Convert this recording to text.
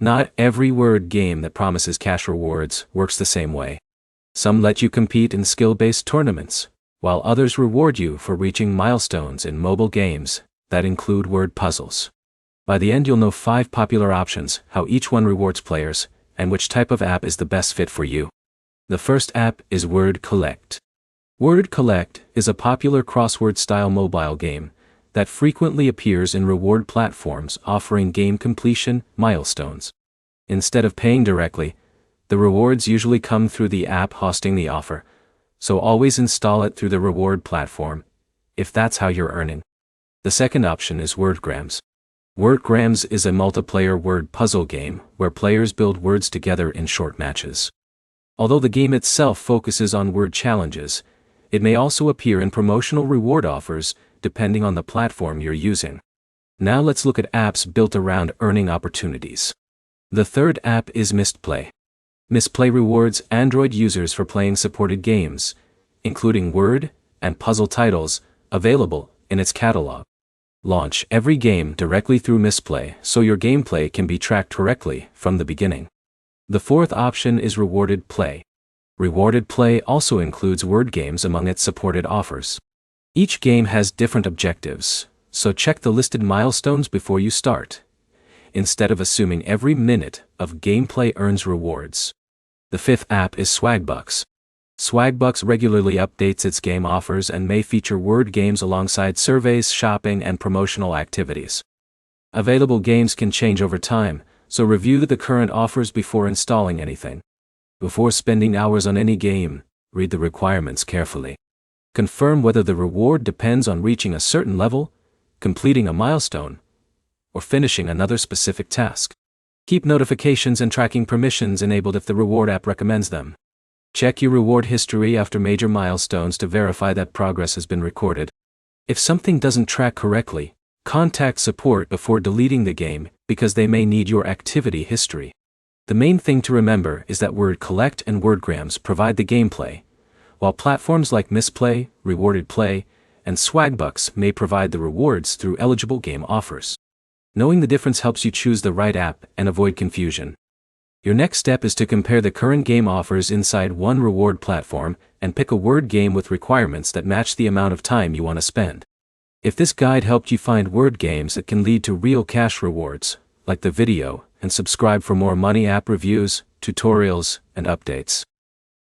Not every word game that promises cash rewards works the same way. Some let you compete in skill-based tournaments, while others reward you for reaching milestones in mobile games that include word puzzles. By the end, you'll know 5 popular options, how each one rewards players, and which type of app is the best fit for you. The first app is Word Collect. Word Collect is a popular crossword-style mobile game that frequently appears in reward platforms offering game completion milestones. Instead of paying directly, the rewards usually come through the app hosting the offer, so always install it through the reward platform, if that's how you're earning. The second option is Wordgrams. Wordgrams is a multiplayer word puzzle game where players build words together in short matches. Although the game itself focuses on word challenges, it may also appear in promotional reward offers depending on the platform you're using. Now let's look at apps built around earning opportunities. The third app is Mistplay. Mistplay rewards Android users for playing supported games, including word and puzzle titles available in its catalog. Launch every game directly through Mistplay so your gameplay can be tracked correctly from the beginning. The fourth option is Rewarded Play. Rewarded Play also includes word games among its supported offers. Each game has different objectives, so check the listed milestones before you start, instead of assuming every minute of gameplay earns rewards. The fifth app is Swagbucks. Swagbucks regularly updates its game offers and may feature word games alongside surveys, shopping, and promotional activities. Available games can change over time, so review the current offers before installing anything. Before spending hours on any game, read the requirements carefully. Confirm whether the reward depends on reaching a certain level, completing a milestone, or finishing another specific task. Keep notifications and tracking permissions enabled if the reward app recommends them. Check your reward history after major milestones to verify that progress has been recorded. If something doesn't track correctly, contact support before deleting the game because they may need your activity history. The main thing to remember is that Word Collect and Wordgrams provide the gameplay, while platforms like Mistplay, Rewarded Play, and Swagbucks may provide the rewards through eligible game offers. Knowing the difference helps you choose the right app and avoid confusion. Your next step is to compare the current game offers inside one reward platform and pick a word game with requirements that match the amount of time you want to spend. If this guide helped you find word games that can lead to real cash rewards, like the video, and subscribe for more money app reviews, tutorials, and updates.